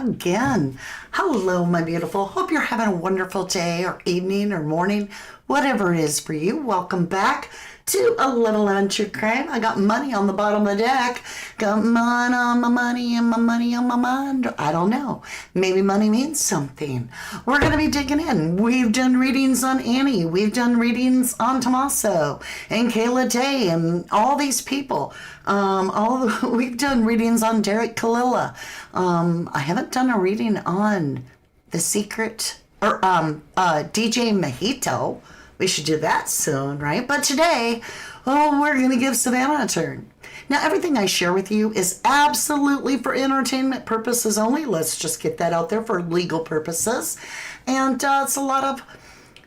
again. Hello, my beautiful. Hope you're having a wonderful day or evening or morning, whatever it is for you. Welcome back to a little untrue crime. I got money on the bottom of the deck. Got money on my money and my money on my mind. I don't know. Maybe money means something. We're going to be digging in. We've done readings on Annie. We've done readings on Tommaso and Kayla Day and all these people. We've done readings on Derek Kalila. I haven't done a reading on The Secret or DJ Mojito. We should do that soon, right? But today, we're going to give Savannah a turn. Now, everything I share with you is absolutely for entertainment purposes only. Let's just get that out there for legal purposes. And it's a lot of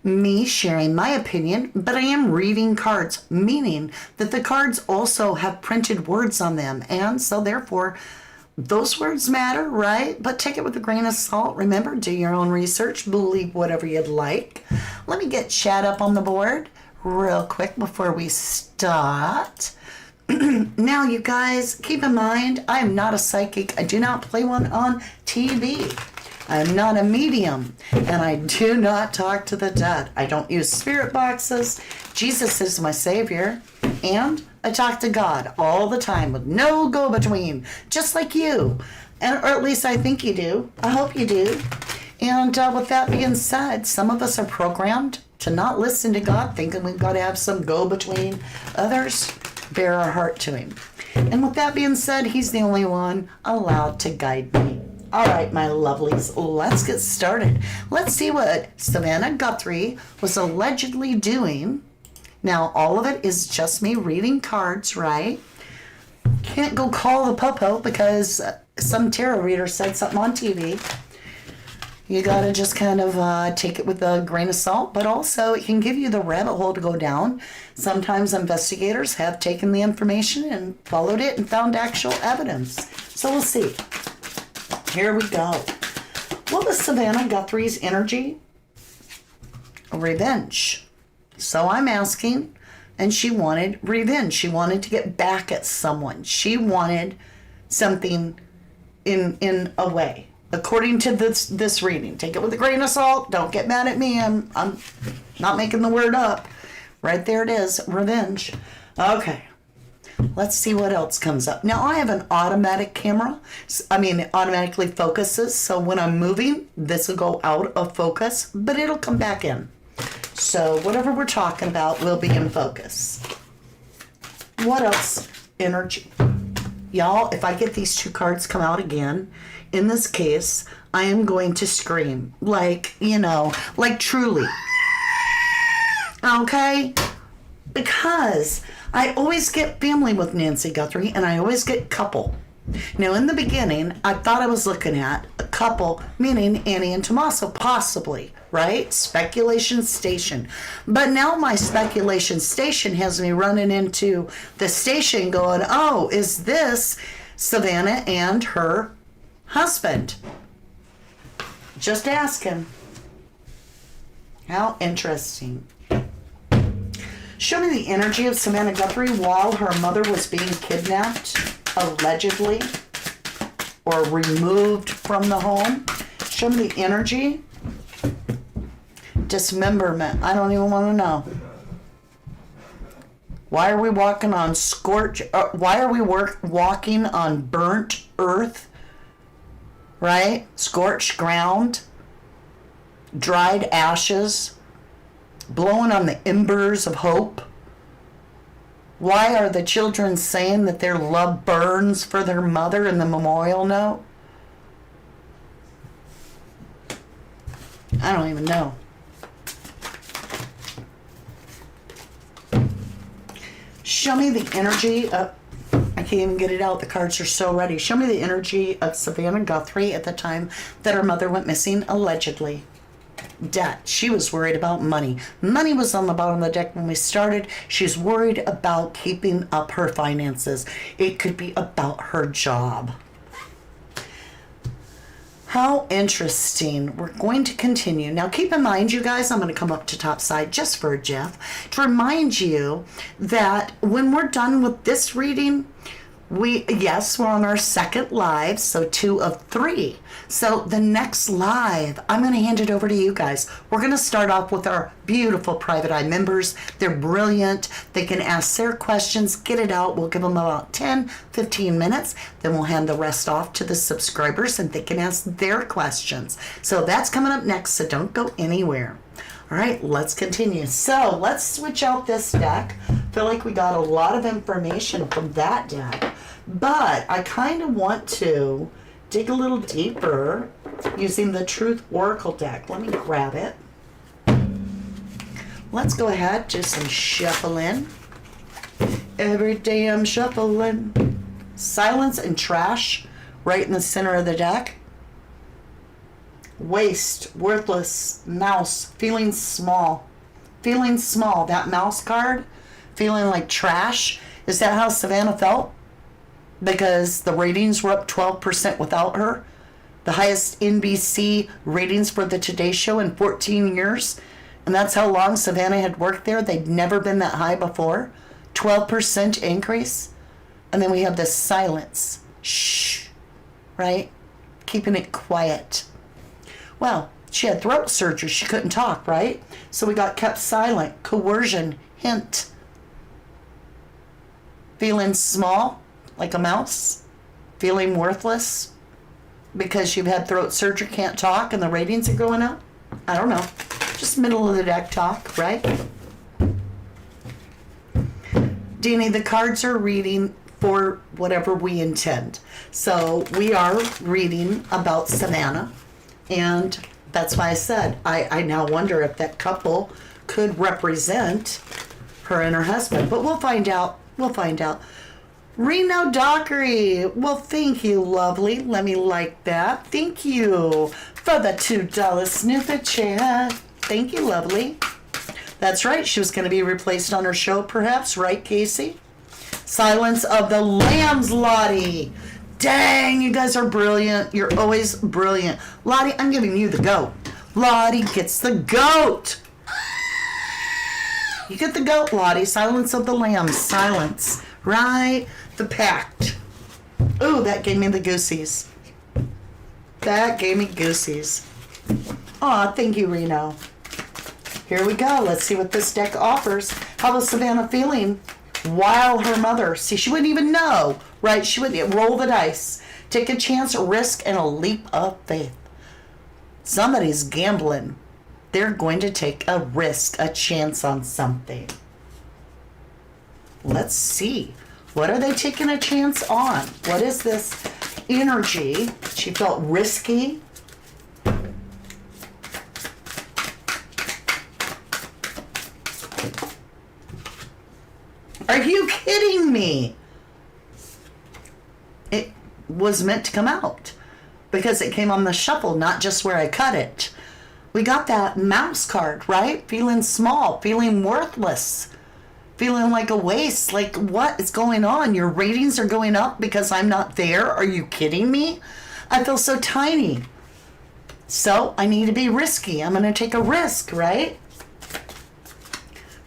me sharing my opinion, but I am reading cards, meaning that the cards also have printed words on them. And so, therefore, those words matter, right? But take it with a grain of salt. Remember, do your own research. Believe whatever you'd like. Let me get chat up on the board real quick before we start. Now, you guys, keep in mind, I am not a psychic. I do not play one on TV. I am not a medium, and I do not talk to the dead. I don't use spirit boxes. Jesus is my savior, and I talk to God all the time with no go-between, just like you. Or at least I think you do. I hope you do. And with that being said, some of us are programmed to not listen to God, thinking we've got to have some go-between. Others bear our heart to him. And with that being said, he's the only one allowed to guide me. All right, my lovelies, let's get started. Let's see what Savannah Guthrie was allegedly doing. Now, all of it is just me reading cards, right? Can't go call the popo because some tarot reader said something on TV. You gotta just kind of take it with a grain of salt, but also it can give you the rabbit hole to go down. Sometimes investigators have taken the information and followed it and found actual evidence. So we'll see. Here we go. What was Savannah Guthrie's energy? Revenge. So I'm asking, and she wanted revenge. She wanted to get back at someone. She wanted something in a way. According to this reading. Take it with a grain of salt. Don't get mad at me. I'm not making the word up. Right there it is. Revenge. Okay. Let's see what else comes up. Now, I have an automatic camera. It automatically focuses. So when I'm moving, this will go out of focus, but it'll come back in. So whatever we're talking about will be in focus. What else? Energy. Y'all, if I get these two cards come out again, in this case, I am going to scream. Like truly. Okay? Because I always get family with Nancy Guthrie, and I always get couple. Now, in the beginning, I thought I was looking at a couple, meaning Annie and Tommaso, possibly, right? Speculation station. But now my speculation station has me running into the station going, oh, is this Savannah and her husband? Just asking. How interesting. Show me the energy of Savannah Guthrie while her mother was being kidnapped, allegedly, or removed from the home. Show me the energy. Dismemberment. I don't even want to know. Why are we walking on walking on burnt earth? Right? Scorched ground. Dried ashes. Blowing on the embers of hope. Why are the children saying that their love burns for their mother in the memorial note? I don't even know. Show me the energy of... I can't even get it out. The cards are so ready. Show me the energy of Savannah Guthrie at the time that her mother went missing, allegedly. Debt. She was worried about money. Money was on the bottom of the deck when we started. She's worried about keeping up her finances. It could be about her job. How interesting. We're going to continue. Now keep in mind, you guys, I'm going to come up to top side just for Jeff to remind you that when we're done with this reading, Yes, we're on our second live, so 2 of 3. So the next live, I'm going to hand it over to you guys. We're going to start off with our beautiful Private Eye members. They're brilliant. They can ask their questions, get it out. We'll give them about 10, 15 minutes. Then we'll hand the rest off to the subscribers and they can ask their questions. So that's coming up next, so don't go anywhere. All right, let's continue. So let's switch out this deck. I feel like we got a lot of information from that deck, but I kind of want to dig a little deeper using the Truth Oracle deck. Let me grab it. Let's go ahead, do some shuffling. Every day I'm shuffling. Silence and trash right in the center of the deck. Waste, worthless, mouse, feeling small. Feeling small. That mouse card, feeling like trash. Is that how Savannah felt? Because the ratings were up 12% without her. The highest NBC ratings for the Today Show in 14 years. And that's how long Savannah had worked there. They'd never been that high before. 12% increase. And then we have this silence. Shh. Right? Keeping it quiet. Well, she had throat surgery. She couldn't talk, right? So we got kept silent. Coercion. Hint. Feeling small, like a mouse. Feeling worthless because you've had throat surgery, can't talk, and the ratings are going up. I don't know. Just middle of the deck talk, right? Deanie, the cards are reading for whatever we intend. So we are reading about Savannah. And that's why I said, I now wonder if that couple could represent her and her husband. But we'll find out. We'll find out. Reno Dockery. Well, thank you, lovely. Let me like that. Thank you for the $2 snooper chat. Thank you, lovely. That's right. She was going to be replaced on her show, perhaps. Right, Casey? Silence of the Lambs, Lottie. Dang, you guys are brilliant. You're always brilliant. Lottie, I'm giving you the goat. Lottie gets the goat. You get the goat, Lottie. Silence of the Lambs. Silence. Right? The Pact. Ooh, that gave me the goosies. That gave me goosies. Aw, thank you, Reno. Here we go. Let's see what this deck offers. How was Savannah feeling while her mother? See, she wouldn't even know, right? She would roll the dice. Take a chance, a risk, and a leap of faith. Somebody's gambling. They're going to take a risk, a chance on something. Let's see. What are they taking a chance on? What is this energy? She felt risky. Are you kidding me? It was meant to come out because it came on the shuffle, not just where I cut it. We got that mouse card, right? Feeling small, feeling worthless, feeling like a waste. Like, what is going on? Your ratings are going up because I'm not there. Are you kidding me? I feel so tiny. So I need to be risky. I'm going to take a risk, right?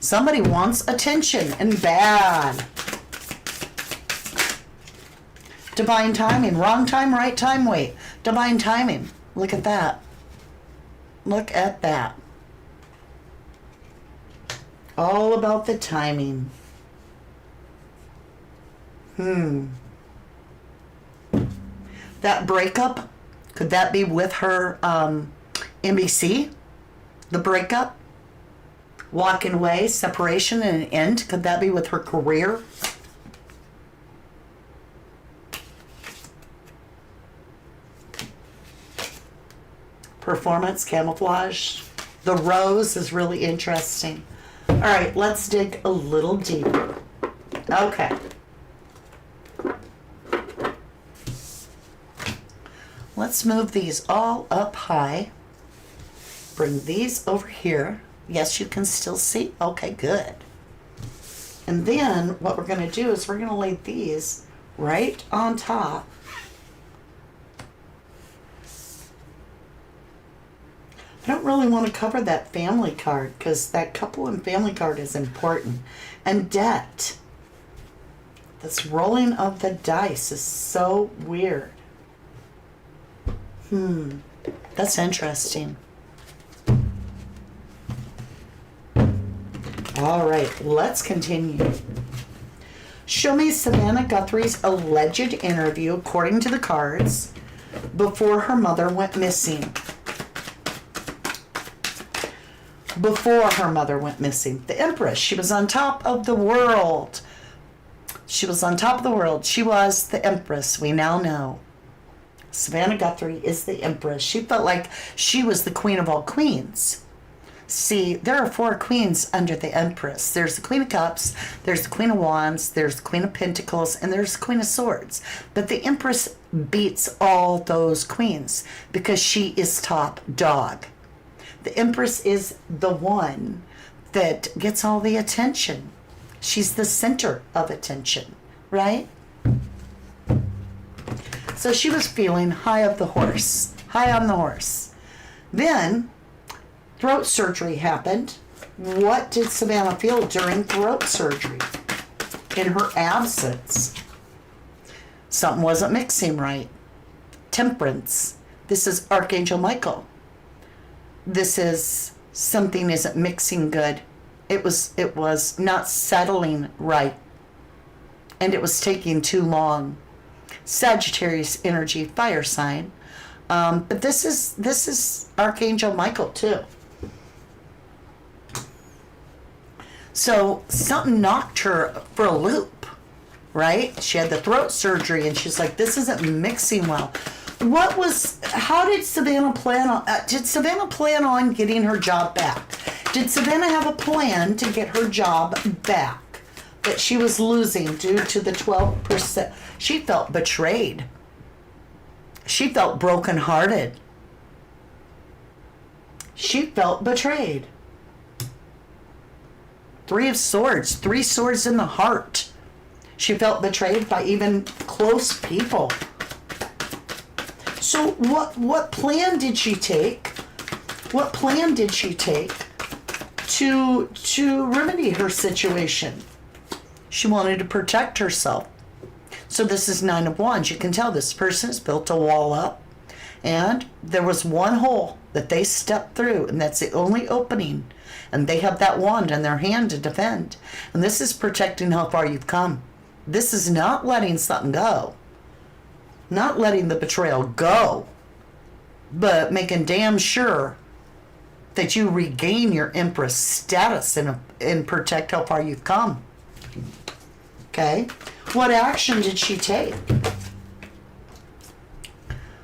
Somebody wants attention and bad. Divine timing. Wrong time, right time, wait. Divine timing. Look at that. Look at that. All about the timing. That breakup, could that be with her NBC? The breakup? Walking away, separation, and an end? Could that be with her career? Performance, camouflage. The rose is really interesting. All right, let's dig a little deeper. Okay. Let's move these all up high. Bring these over here. Yes, you can still see. Okay, good. And then what we're going to do is we're going to lay these right on top. I don't really want to cover that family card because that couple and family card is important. And debt. This rolling of the dice is so weird. That's interesting. All right, let's continue. Show me Savannah Guthrie's alleged interview, according to the cards, before her mother went missing. Before her mother went missing. The Empress, she was on top of the world. She was on top of the world. She was the Empress, we now know. Savannah Guthrie is the Empress. She felt like she was the queen of all queens. See, there are 4 queens under the Empress. There's the Queen of Cups, there's the Queen of Wands, there's the Queen of Pentacles, and there's the Queen of Swords. But the Empress beats all those queens because she is top dog. The Empress is the one that gets all the attention. She's the center of attention, right? So she was feeling high of the horse, high on the horse. Then throat surgery happened. What did Savannah feel during throat surgery? In her absence, something wasn't mixing right. Temperance. This is Archangel Michael. This is something isn't mixing good. It was not settling right. And it was taking too long. Sagittarius energy, fire sign. But this is Archangel Michael too. So something knocked her for a loop, right? She had the throat surgery and she's like, this isn't mixing well. How did Savannah plan on getting her job back? Did Savannah have a plan to get her job back that she was losing due to the 12%? She felt betrayed. She felt brokenhearted. She felt betrayed. 3 of Swords, 3 swords in the heart. She felt betrayed by even close people. So what plan did she take? What plan did she take to remedy her situation? She wanted to protect herself. So this is 9 of Wands. You can tell this person has built a wall up. And there was one hole that they stepped through, and that's the only opening. And they have that wand in their hand to defend. And this is protecting how far you've come. This is not letting something go. Not letting the betrayal go. But making damn sure that you regain your Empress status and protect how far you've come. Okay? What action did she take?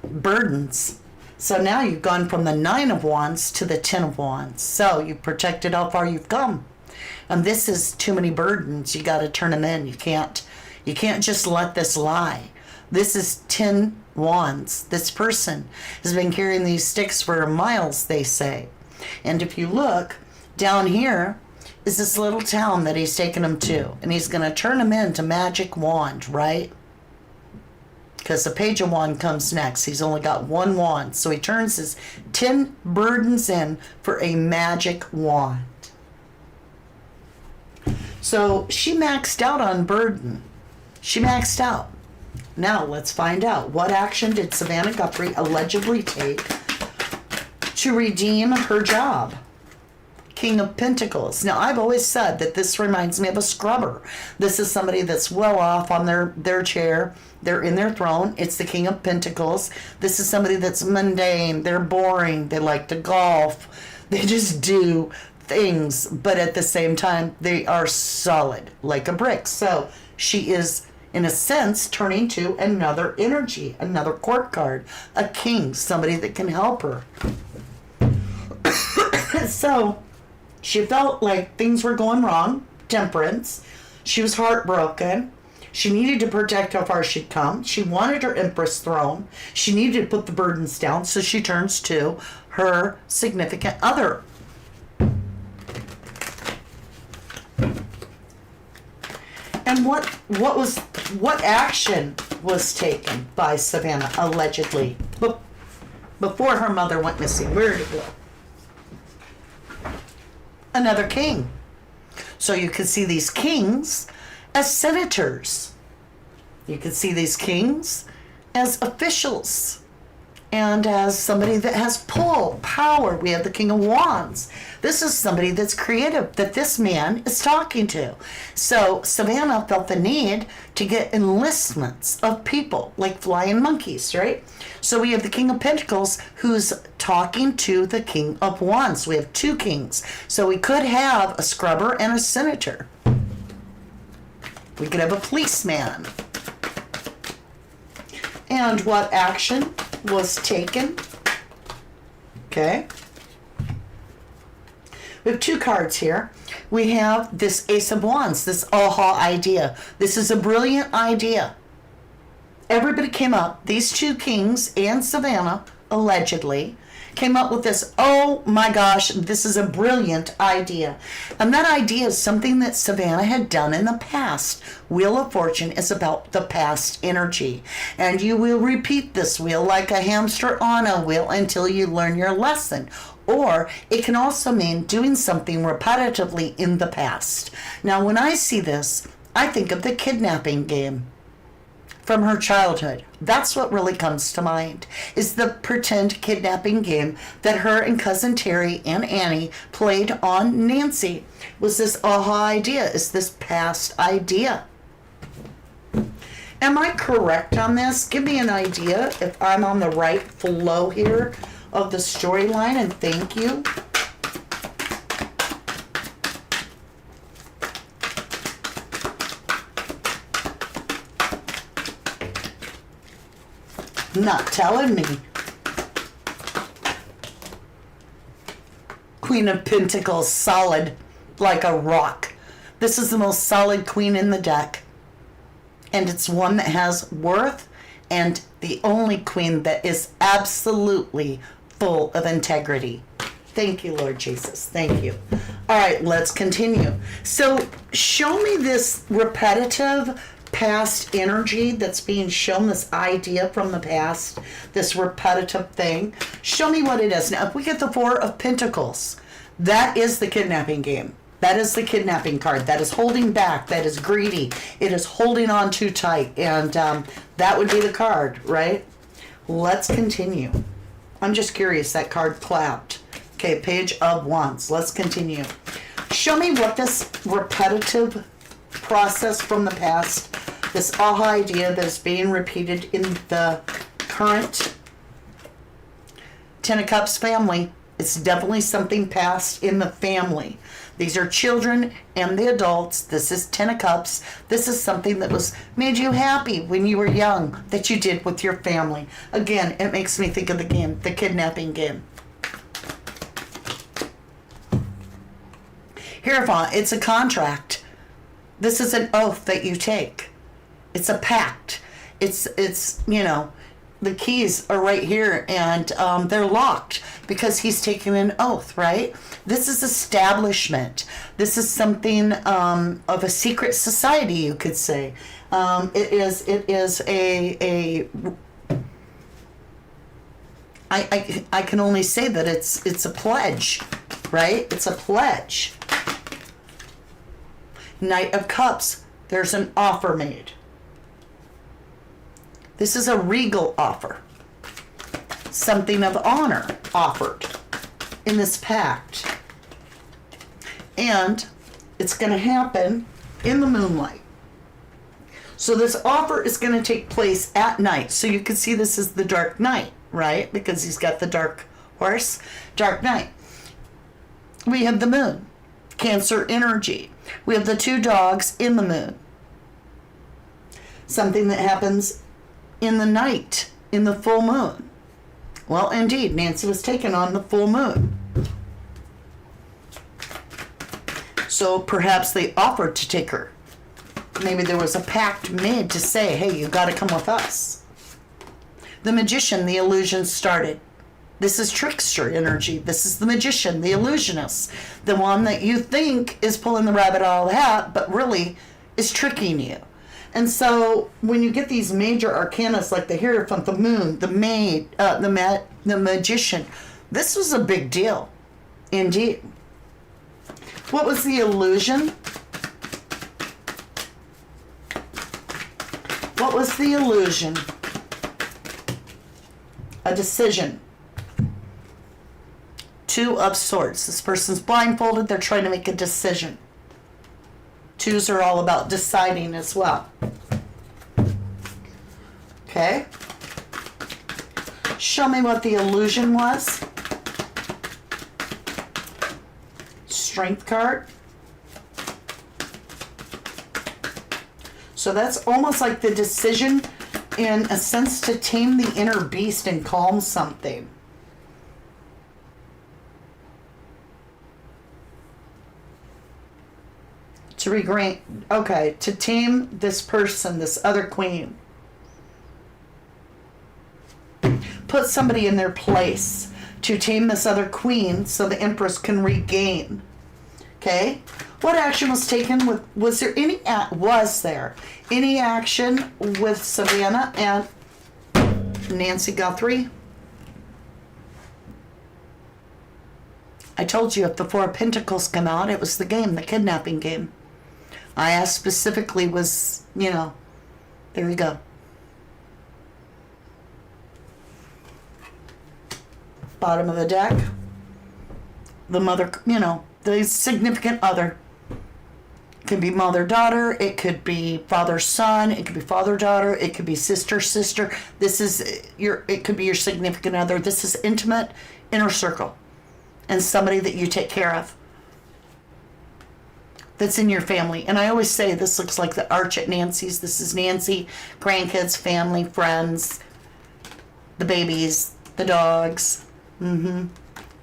Burdens. So now you've gone from the 9 of Wands to the 10 of Wands. So you've protected how far you've come. And this is too many burdens. You got to turn them in. You can't just let this lie. This is 10 Wands. This person has been carrying these sticks for miles, they say. And if you look down here is this little town that he's taken them to. And he's going to turn them into magic wand, right? Because the Page of Wand comes next. He's only got 1 wand. So he turns his 10 burdens in for a magic wand. So she maxed out on burden. She maxed out. Now let's find out. What action did Savannah Guthrie allegedly take to redeem her job? King of Pentacles. Now, I've always said that this reminds me of a scrubber. This is somebody that's well off on their chair. They're in their throne. It's the King of Pentacles. This is somebody that's mundane. They're boring. They like to golf. They just do things. But at the same time, they are solid, like a brick. So she is, in a sense, turning to another energy, another court card, a king, somebody that can help her. So she felt like things were going wrong. Temperance. She was heartbroken. She needed to protect how far she'd come. She wanted her Empress throne. She needed to put the burdens down, so she turns to her significant other. And what action was taken by Savannah allegedly before her mother went missing? Where did it go? Another king. So you can see these kings as senators. You can see these kings as officials and as somebody that has pull, power. We have the King of Wands. This is somebody that's creative that this man is talking to. So Savannah felt the need to get enlistments of people like flying monkeys, right? So we have the King of Pentacles who's talking to the King of Wands. We have two kings. So we could have a scrubber and a senator. We could have a policeman. And what action was taken? Okay. We have two cards here. We have this Ace of Wands, this aha idea. This is a brilliant idea. Everybody came up, these two kings and Savannah, allegedly, came up with this, oh my gosh, this is a brilliant idea. And that idea is something that Savannah had done in the past. Wheel of Fortune is about the past energy. And you will repeat this wheel like a hamster on a wheel until you learn your lesson. Or it can also mean doing something repetitively in the past. Now, when I see this, I think of the kidnapping game from her childhood. That's what really comes to mind, is the pretend kidnapping game that her and cousin Terry and Annie played on Nancy. Was this aha idea? Is this past idea? Am I correct on this? Give me an idea if I'm on the right flow here of the storyline, and thank you. Not telling me. Queen of Pentacles, solid like a rock. This is the most solid queen in the deck. And it's one that has worth, and the only queen that is absolutely full of integrity. Thank you, Lord Jesus. Thank you. All right, let's continue. So show me this repetitive past energy that's being shown, this idea from the past, this repetitive thing. Show me what it is. Now, if we get the Four of Pentacles, that is the kidnapping game. That is the kidnapping card. That is holding back. That is greedy. It is holding on too tight. And that would be the card, right? Let's continue. I'm just curious. That card clapped. Okay, Page of Wands. Let's continue. Show me what this repetitive process from the past, this aha idea that is being repeated in the current Ten of Cups family. It's definitely something past in the family. These are children and the adults. This is Ten of Cups. This is something that was made you happy when you were young, that you did with your family. Again, it makes me think of the game, the kidnapping game. Hierophant, it's a contract. This is an oath that you take. It's a pact. It's you know, the keys are right here, and they're locked because he's taking an oath, right? This is establishment. This is something of a secret society, you could say. It is I can only say that it's a pledge, right? It's a pledge. Knight of Cups, there's an offer made. This is a regal offer. Something of honor offered in this pact. And it's going to happen in the moonlight. So this offer is going to take place at night. So you can see this is the dark night, right? Because he's got the dark horse. Dark night. We have the moon. Cancer energy. We have the two dogs in the moon. Something that happens in the night, in the full moon. Well, indeed, Nancy was taken on the full moon. So perhaps they offered to take her. Maybe there was a pact made to say, hey, you got to come with us. The magician, the illusion started. This is trickster energy. This is the magician, the illusionist. The one that you think is pulling the rabbit out of the hat, but really is tricking you. And so when you get these major arcanas like the Hierophant, the moon, the maid, the magician, this was a big deal. Indeed. What was the illusion? What was the illusion? A decision. Two of Swords. This person's blindfolded. They're trying to make a decision. Twos are all about deciding as well. Okay. Show me what the illusion was. Strength card. So that's almost like the decision in a sense to tame the inner beast and calm something. To regain, okay, to tame this person, this other queen. Put somebody in their place to tame this other queen so the Empress can regain. Okay? What action was taken with, was there any action with Savannah and Nancy Guthrie? I told you if the Four of Pentacles come out, it was the game, the kidnapping game. I asked specifically was, there you go. Bottom of the deck. The mother, the significant other. It could be mother-daughter. It could be father-son. It could be father-daughter. It could be sister-sister. It could be your significant other. This is intimate, inner circle. And somebody that you take care of. That's in your family. And I always say this looks like the arch at Nancy's. This is Nancy, grandkids, family, friends, the babies, the dogs.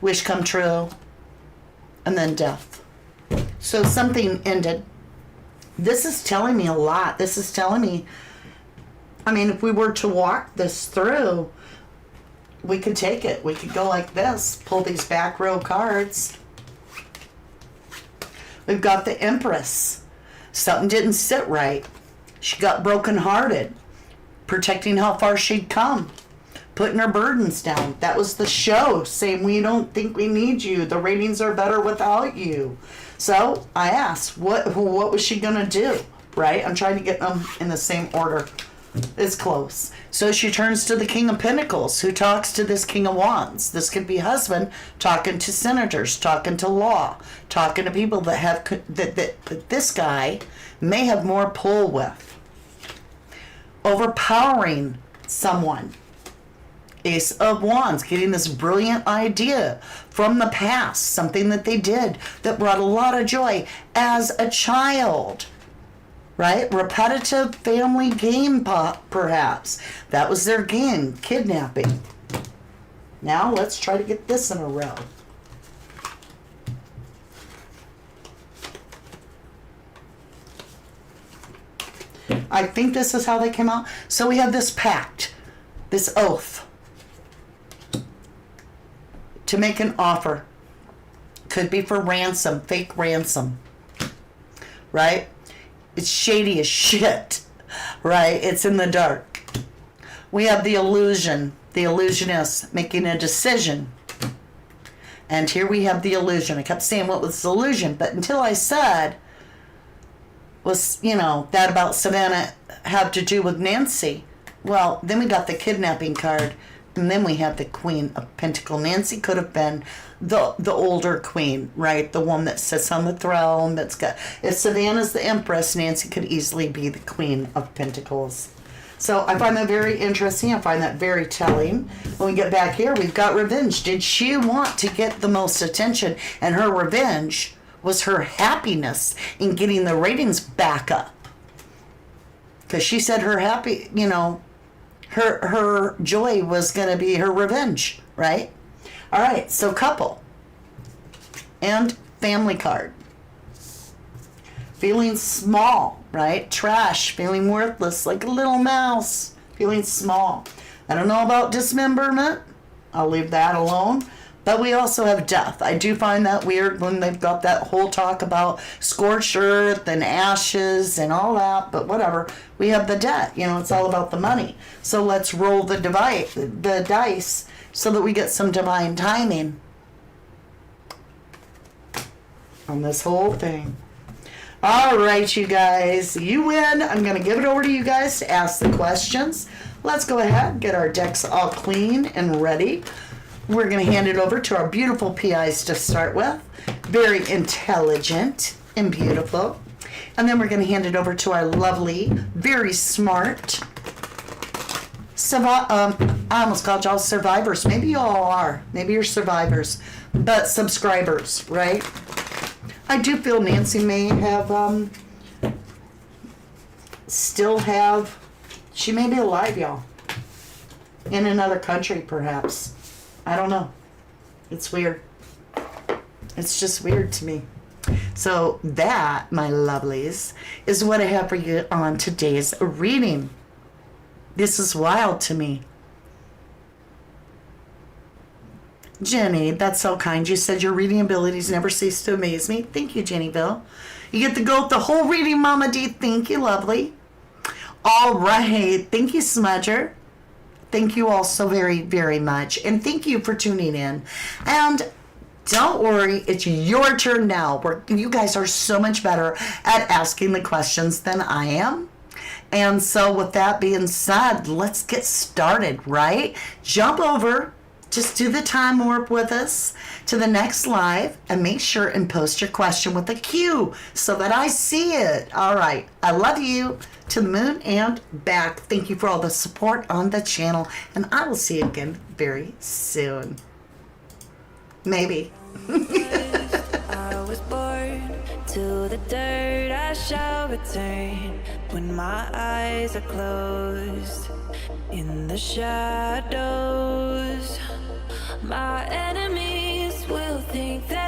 Wish come true. And then death. So something ended. This is telling me a lot. This is telling me, if we were to walk this through, we could take it. We could go like this. Pull these back row cards. We've got the Empress. Something didn't sit right. She got brokenhearted. Protecting how far she'd come. Putting her burdens down. That was the show. Saying we don't think we need you. The ratings are better without you. So I asked, what was she going to do? Right? I'm trying to get them in the same order. It's close. So she turns to the King of Pentacles, who talks to this King of Wands. This could be husband talking to senators, talking to law, talking to people that have that this guy may have more pull with. Overpowering someone. Ace of Wands, getting this brilliant idea from the past, something that they did that brought a lot of joy as a child. Right? Repetitive family game, perhaps. That was their game, kidnapping. Now let's try to get this in a row. I think this is how they came out. So we have this pact, this oath, to make an offer. Could be for ransom, fake ransom. Right? It's shady as shit, right? It's in the dark. We have the illusion. The illusionist making a decision. And here we have the illusion. I kept saying what was the illusion, but until I said, was, that about Savannah had to do with Nancy. Well, then we got the kidnapping card. And then we have the Queen of Pentacles. Nancy could have been the older queen, right? The one that sits on the throne. If Savannah's the Empress, Nancy could easily be the Queen of Pentacles. So I find that very interesting. I find that very telling. When we get back here, we've got revenge. Did she want to get the most attention? And her revenge was her happiness in getting the ratings back up. Because she said her her joy was going to be her revenge, right? All right, so couple and family card. Feeling small, right? Trash, feeling worthless, like a little mouse, feeling small. I don't know about dismemberment. I'll leave that alone. But we also have death. I do find that weird when they've got that whole talk about scorched earth and ashes and all that, but whatever. We have the debt. It's all about the money. So let's roll the dice so that we get some divine timing on this whole thing. All right, you guys, you win. I'm going to give it over to you guys to ask the questions. Let's go ahead and get our decks all clean and ready. We're going to hand it over to our beautiful PIs to start with. Very intelligent and beautiful. And then we're going to hand it over to our lovely, very smart, I almost called y'all survivors. Maybe you all are. Maybe you're survivors. But subscribers, right? I do feel Nancy may have, she may be alive, y'all. In another country, perhaps. I don't know. It's weird. It's just weird to me. So that, my lovelies, is what I have for you on today's reading. This is wild to me. Jenny, that's so kind. You said your reading abilities never cease to amaze me. Thank you, Jennyville. You get to go with the whole reading, Mama D. Thank you, lovely. All right. Thank you, Smudger. Thank you all so very, very much. And thank you for tuning in. And don't worry, it's your turn now. You guys are so much better at asking the questions than I am. And so with that being said, let's get started, right? Jump over, just do the time warp with us to the next live and make sure and post your question with a Q so that I see it. All right. I love you to the moon and back. Thank you for all the support on the channel. And I will see you again very soon. Maybe. I was born to the dirt, I shall return when my eyes are closed. In the shadows, my enemies will think that